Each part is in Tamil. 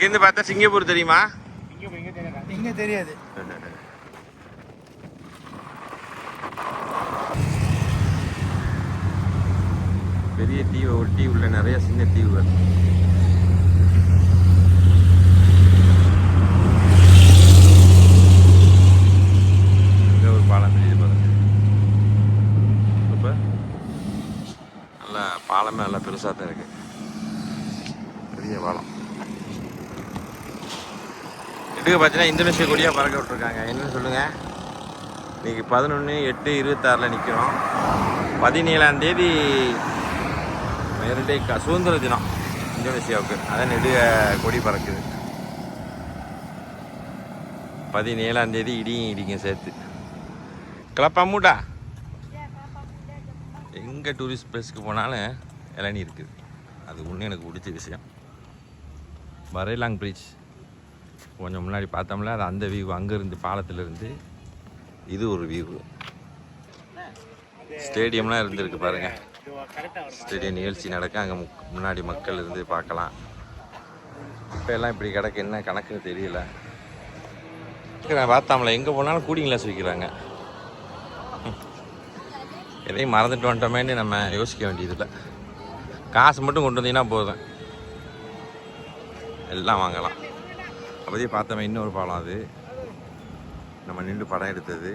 இங்கேருந்து பார்த்தா சிங்கப்பூர் தெரியுமா? இங்க தெரியாது. பெரிய தீவை ஒட்டி உள்ள நிறைய சின்ன தீவுகள். இங்க ஒரு பாலம் தெரியுது பாருங்க. இப்ப நல்லா பாலமே நல்லா பெருசா தான் இருக்கு. பெரிய பாலம். இதுக்கு பார்த்தீங்கன்னா இந்தோனேஷியா கொடியா பறக்க விட்டுருக்காங்க. என்னன்னு சொல்லுங்க. இன்னைக்கு 11/8/26 நிற்கிறோம். 17ஆம் தேதி நேரடி சுதந்திர தினம் இந்தோனேஷியாவுக்கு. அதான் நெடுக கொடி பறக்குது. 17ஆம் தேதி இடிங்க சேர்த்து. கிளப்பாமூட்டா எங்கே டூரிஸ்ட் பிளேஸ்க்கு போனாலும் இளநீ இருக்குது. அது ஒன்று எனக்கு பிடிச்ச விஷயம். பரேலாங் பிரிட்ஜ் கொஞ்சம் முன்னாடி பார்த்தோம்ல, அது அந்த வியூ. அங்கேருந்து பாலத்திலேருந்து இது ஒரு வியூ. ஸ்டேடியம்லாம் இருந்திருக்கு பாருங்க. ஸ்டேடியம் நிகழ்ச்சி நடக்க அங்கே முன்னாடி மக்கள் இருந்து பார்க்கலாம். இப்போ எல்லாம் இப்படி கிடக்கு, என்ன கணக்குன்னு தெரியல. நான் பார்த்தாமல எங்கே போனாலும் கூலிங் கிளாஸ் வைக்கிறாங்க. எதையும் மறந்துட்டு வந்துட்டோமேன்னு நம்ம யோசிக்க வேண்டியதில்லை. காசு மட்டும் கொண்டு வந்தீங்கன்னா போதும், எல்லாம் வாங்கலாம். அப்போதே பார்த்தோமே இன்னொரு பாலம், அது நம்ம நின்று படம் எடுத்தது.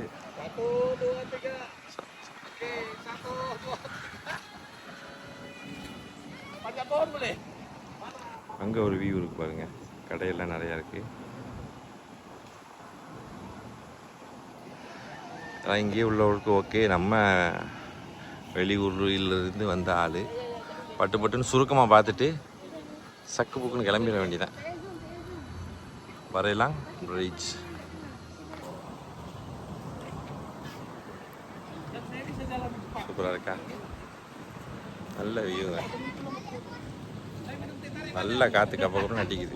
அங்கே ஒரு வியூ இருக்கு பாருங்க. கடையெல்லாம் நிறையா இருக்கு. அதான் இங்கேயே உள்ளவர்களுக்கு ஓகே. நம்ம வெளியூரிலிருந்து வந்த ஆள் பட்டுன்னு சுருக்கமாக பார்த்துட்டு சக்கு புக்குன்னு கிளம்பிட வேண்டியதான். பரேலாங் பிரிட்ஜ். சூப்பராக இருக்கா? நல்ல வியூங்க. நல்ல காற்று கப்பக்கூட நட்டிக்குது.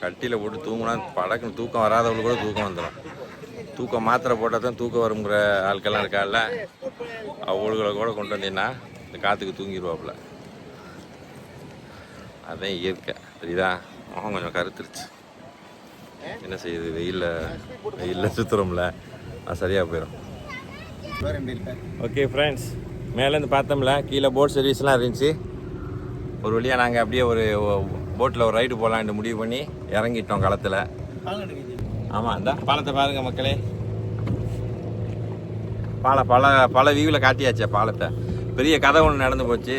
கட்டியில் போட்டு தூங்கினா படக்குன்னு தூக்கம் வராதவங்களுக்கு கூட தூக்கம் வந்துடும். தூக்கம் மாத்திரை போட்டால் தான் தூக்கம் வருங்கிற ஆட்கள்லாம் இருக்கால, அவளுகளை கூட கொண்டு வந்தீங்கன்னா இந்த காற்றுக்கு தூங்கிடுவாப்புல. அதான் இயற்கை. சரிதா? முகம் கொஞ்சம் கருத்துருச்சு. என்ன செய்யுது, வெயிலில் சுற்றுறோம்ல, அது சரியாக போயிடும். ஓகே ஃப்ரெண்ட்ஸ், மேலேருந்து பார்த்தோம்ல, கீழே போட் சர்வீஸ்லாம் இருந்துச்சு. ஒரு வழியாக நாங்கள் அப்படியே ஒரு போட்டில் ஒரு ரைடு போகலான்ட்டு முடிவு பண்ணி இறங்கிட்டோம் களத்தில். ஆமாம், இந்த பாலத்தை பாருங்கள் மக்களே. பல வியூவில் காட்டியாச்சே பாலத்தை. பெரிய கதை ஒன்று நடந்து போச்சு.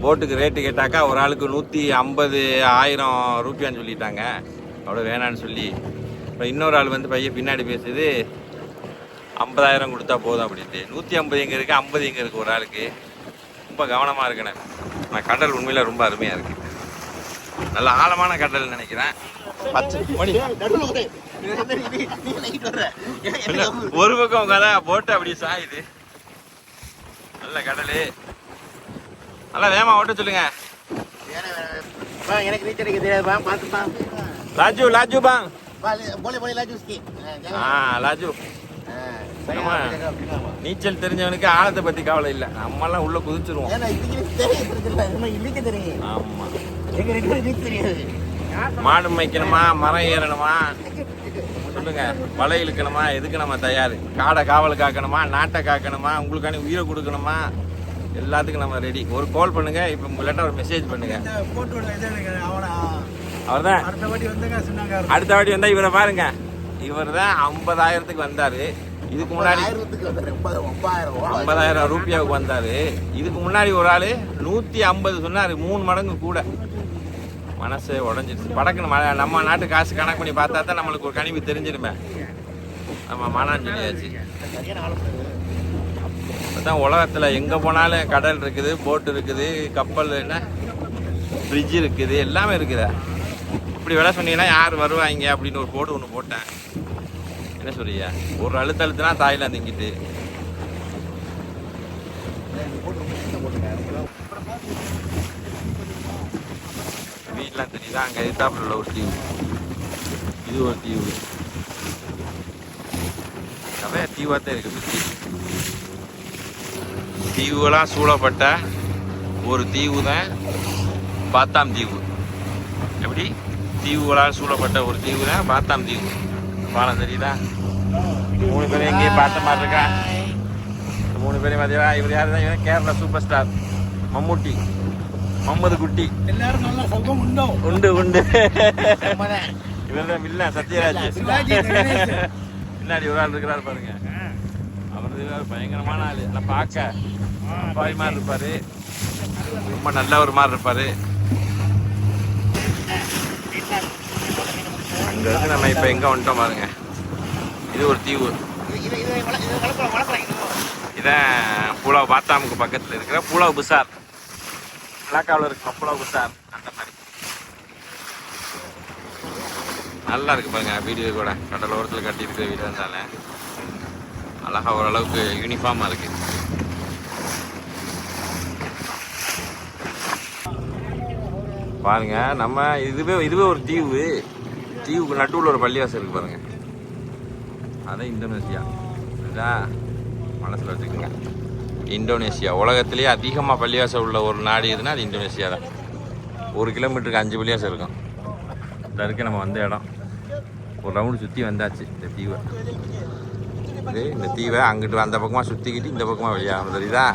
போட்டுக்கு ரேட்டு கேட்டாக்கா ஒரு ஆளுக்கு 150,000 ரூபான்னு சொல்லிட்டாங்க. அவ்வளோ வேணான்னு சொல்லி இப்போ இன்னொரு ஆள் வந்து பையன் பின்னாடி பேசுது 50,000 கொடுத்தா போதும் அப்படின்ட்டு. 150 எங்கே இருக்குது, 50 எங்கே இருக்குது ஒரு ஆளுக்கு. ரொம்ப கவனமாக இருக்கேன். நான் கடல் உண்மையில் ரொம்ப அருமையாக இருக்குது. நல்ல ஆழமான கடல் நினைக்கிறேன். ஒரு பக்கம் உட்காந்தா போட்டு அப்படி சாயுது. நல்ல கடல். நல்லா வேமா ஓட்ட சொல்லுங்க. எனக்கு நீச்சல் அடிக்க தெரியாதுப்பா, பார்த்துப்பா. லாஜு பாங். லாஜு நீச்சல் தெரிஞ்சவனுக்கு ஆழத்தை பத்தி கவலை இல்லை. நம்மெல்லாம் உள்ள குதிச்சிருவோம். ஆமா, மாடு மேய்க்கணுமா, மரம் ஏறணுமா சொல்லுங்க, வலை இழுக்கணுமா, எதுக்கு நம்ம தயார். காடை காவல் காக்கணுமா, நாட்டை காக்கணுமா, உங்களுக்கான உயிரை கொடுக்கணுமா, எல்லாத்துக்கும் நம்ம ரெடி. ஒரு கால் பண்ணுங்க, இப்போ உங்கள்கிட்ட ஒரு மெசேஜ் பண்ணுங்க. அவர்தான் அடுத்த வாட்டி வந்தா இவரை பாருங்க. இவர் தான் 50,000 வந்தாரு. இதுக்கு முன்னாடி 50,000 ரூபாய்க்கு வந்தாரு. இதுக்கு முன்னாடி ஒரு ஆளு 150 சொன்னாரு, 3 மடங்கு கூட. மனசு உடஞ்சிருச்சு. படக்குன்னு நம்ம நாட்டு காசு கணக்கு பண்ணி பார்த்தா தான் நம்மளுக்கு ஒரு கணிப்பு தெரிஞ்சிடுமே. நம்ம மானான்னு சொல்லியாச்சு. அதான் உலகத்தில் எங்கே போனாலும் கடல் இருக்குது, போட்டு இருக்குது, கப்பல் என்ன ஃப்ரிட்ஜ் இருக்குது, எல்லாமே இருக்குது. இப்படி விலை சொன்னீங்கன்னா யார் வருவாங்க அப்படின்னு ஒரு போட்டு ஒன்று போட்டேன். என்ன சொல்றியா, ஒரு அழுத்தழுத்துனா தாய்லாந்து இங்கிட்டு. வீடெலாம் தெரியுதா? அங்கே எதிர்த்தாப்புல ஒரு தீவு, இது ஒரு தீவு. நிறைய தீவாக தான் இருக்குது. சுற்றி தீவுகளாக சூழப்பட்ட ஒரு தீவு தான் பாத்தாம் தீவு. எப்படி தீவுகளால் சூழப்பட்ட ஒரு தீவு தான் பாத்தாம் தீவு. பாலம் தெரியுதா? 3 பேரும் எங்கேயே பார்த்த மாதிரி இருக்கா? 3 பேரையும் பார்த்தீங்களா? இவர் யார் தான்? இவன் கேரளா சூப்பர் ஸ்டார் மம்முட்டி, மம்மது குட்டி. எல்லாரும் நல்லா சொல்லும் உண்டோ? உண்டு உண்டு. நம்மதான். இவர் தான் வில்லன் சத்யராஜ். பின்னாடி ஒரு ஆள் இருக்கிறாரு பாருங்க. அவர் பயங்கரமான ஆள். எல்லாம் பார்க்க அப்பாவி மாதிரி இருப்பாரு, ரொம்ப நல்ல ஒரு மாதிரி இருப்பாரு. அங்க இருந்து நம்ம இப்ப எங்க வந்துட்டோம் பாருங்க. இது ஒரு தீவு. இதான் பூலாவ் பாத்தாமுக்கு பக்கத்துல இருக்கிற பூலாவ் புசார். இலாக்காவில் இருக்கிற பூலாவ் புசார் அந்த மாதிரி நல்லா இருக்கு பாருங்க. வீடியோ கூட கடல் ஓரத்தில் கட்டி இருக்கிற வீடு இருந்தாலும் அழகா ஓரளவுக்கு யூனிஃபார்மா இருக்கு. பாருங்க, நம்ம இதுவே ஒரு தீவு. தீவுக்கு நடுவில் ஒரு பள்ளிவாசல் இருக்கு பாருங்க. அதான் இந்தோனேசியா. இதுதான் மனசில் வச்சுக்கோங்க. இந்தோனேசியா உலகத்திலேயே அதிகமாக பள்ளிவாசல் உள்ள ஒரு நாடு எதுனா அது இந்தோனேசியா தான். 1 கிலோமீட்டருக்கு 5 பள்ளிவாசல் இருக்கும். இந்த இருக்கு நம்ம வந்த இடம். ஒரு ரவுண்டு சுற்றி வந்தாச்சு இந்த தீவை. இந்த தீவை அங்கிட்டு அந்த பக்கமாக சுற்றிக்கிட்டு இந்த பக்கமாக வெளியாகணும். தெரியுதா?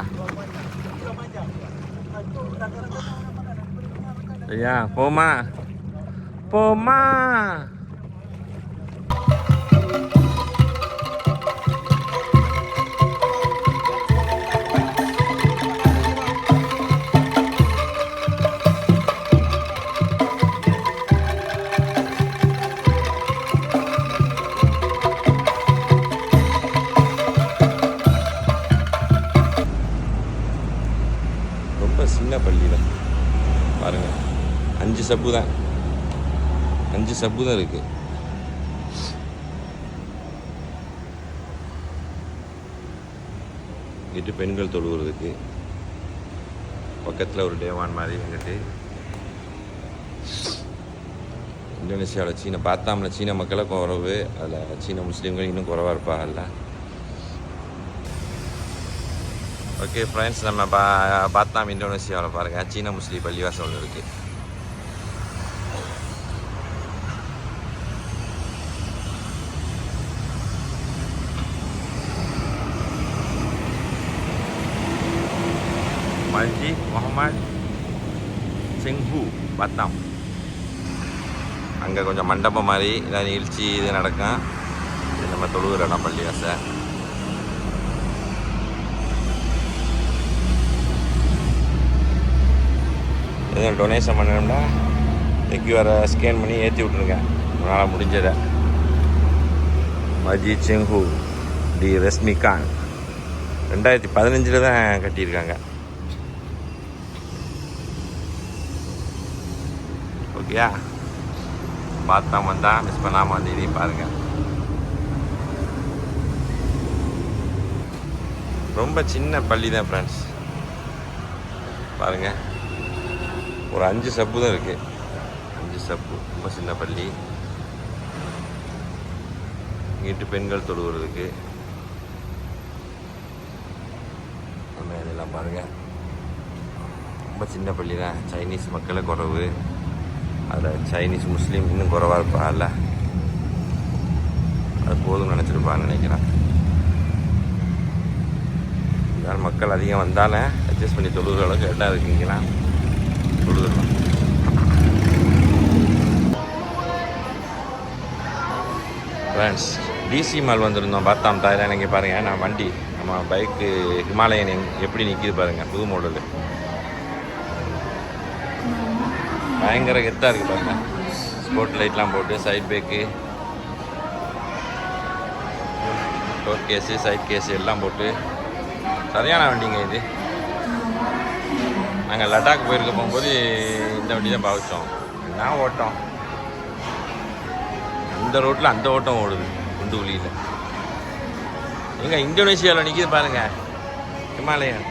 சரியா? போமா போமா. ரொம்ப சின்ன பள்ளி தான் பாருங்க. 5 சப்பு தான். 5 சப்பு தான் இருக்கு. இங்கிட்டு பெண்கள் தொழுகிறதுக்கு பக்கத்தில் ஒரு டேவான் மாதிரி எங்கிட்டு. இந்தோனேசியாவில் சீன பாத்தாமில் சீன மக்களை குறவு. அதில் சீன முஸ்லீம்கள் இன்னும் குறவாக இருப்பாங்கல்ல. ஓகே ஃப்ரெண்ட்ஸ், நம்ம பாத்தாம் இந்தோனேசியாவில் பாருங்கள் சீன முஸ்லீம் பள்ளிவாசல் ஒன்று இருக்குது. Masjid Muhammad Cengho Batam. அங்கே கொஞ்சம் மண்டபம் மாதிரி ஏதாவது நிகழ்ச்சி இது நடக்கும். இது நம்ம தொழுகிற இடம் பள்ளிவாசல். எதுவும் டொனேஷன் பண்ணணும்னா QR ஸ்கேன் பண்ணி ஏற்றி விட்ருங்க உங்களால் முடிஞ்சதை. மஸ்ஜித் செங்ஹூ டி ரஸ்மிகான் 2015 தான் கட்டியிருக்காங்க. ஓகேயா? பாத்தாம் வந்தால் மிஸ் பண்ணாமல் வந்து இதையும் பாருங்கள். ரொம்ப சின்ன பள்ளி தான் ஃப்ரெண்ட்ஸ். பாருங்கள், ஒரு 5 சப்பு தான் இருக்குது. 5 சப்பு, ரொம்ப சின்ன பள்ளி. இங்கிட்டு பெண்கள் தொழுகிறதுக்கு எல்லாம் பாருங்கள். ரொம்ப சின்ன பள்ளி தான். சைனீஸ் மக்களை குறவு. அதில் சைனீஸ் முஸ்லீம் இன்னும் குறவாக இருப்பாங்கல்ல, அது போதும் நினச்சிருப்பான்னு நினைக்கிறேன். இதனால் மக்கள் அதிகம் வந்தாலும் அட்ஜஸ்ட் பண்ணி தொழுகிற அளவுக்கு இடம் இருக்குங்களா தொழுதுடலாம். ஃப்ரெண்ட்ஸ், டிசி மால் வந்திருந்தோம் பாத்தாம் தாய்லாந்து. இங்கே பாருங்கள், நான் வண்டி நம்ம பைக்கு ஹிமாலயன் எப்படி நிற்கிது பாருங்கள். புது மாடலு பயங்கர கெத்தாக இருக்குது பாருங்கள். ஸ்போர்ட் லைட்லாம் போட்டு side back, door case, side case எல்லாம் போட்டு சரியான வண்டிங்க இது. நாங்கள் லடாக் போயிருக்க போகும்போது இந்த வண்டி தான் பாவிச்சோம். நான் ஓட்டம் இந்த ரோட்டில் அந்த ஓட்டம் ஓடுது குண்டுகுழியில். எங்க இந்தோனேசியாவில் நிற்கிது பாருங்கள் ஹிமாலயன்.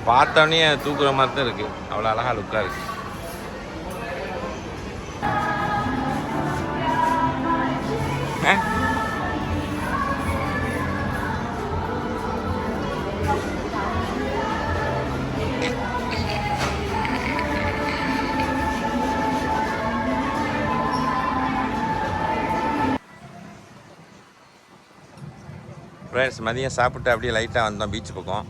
பார்த்தோன்னே தூக்குற மாதிரி தான் இருக்குது. அவ்வளோ அழகாக லுக்காக இருக்குது. ஃப்ரெண்ட்ஸ் மதியம் சாப்பிட்டு அப்படியே லைட்டாக வந்தோம் பீச் பக்கம்.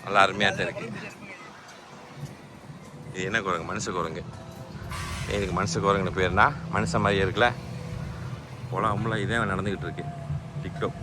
நல்லா அருமையாக தான் இருக்குது. இது என்ன குரங்கு? மனுஷ குரங்கு. இதுக்கு மனுஷ குரங்குன்னு பேர்னா மனுஷன் மாதிரியே இருக்குல்ல. குளம்ல இதே நடந்துக்கிட்டு இருக்கு. டிக்டாக்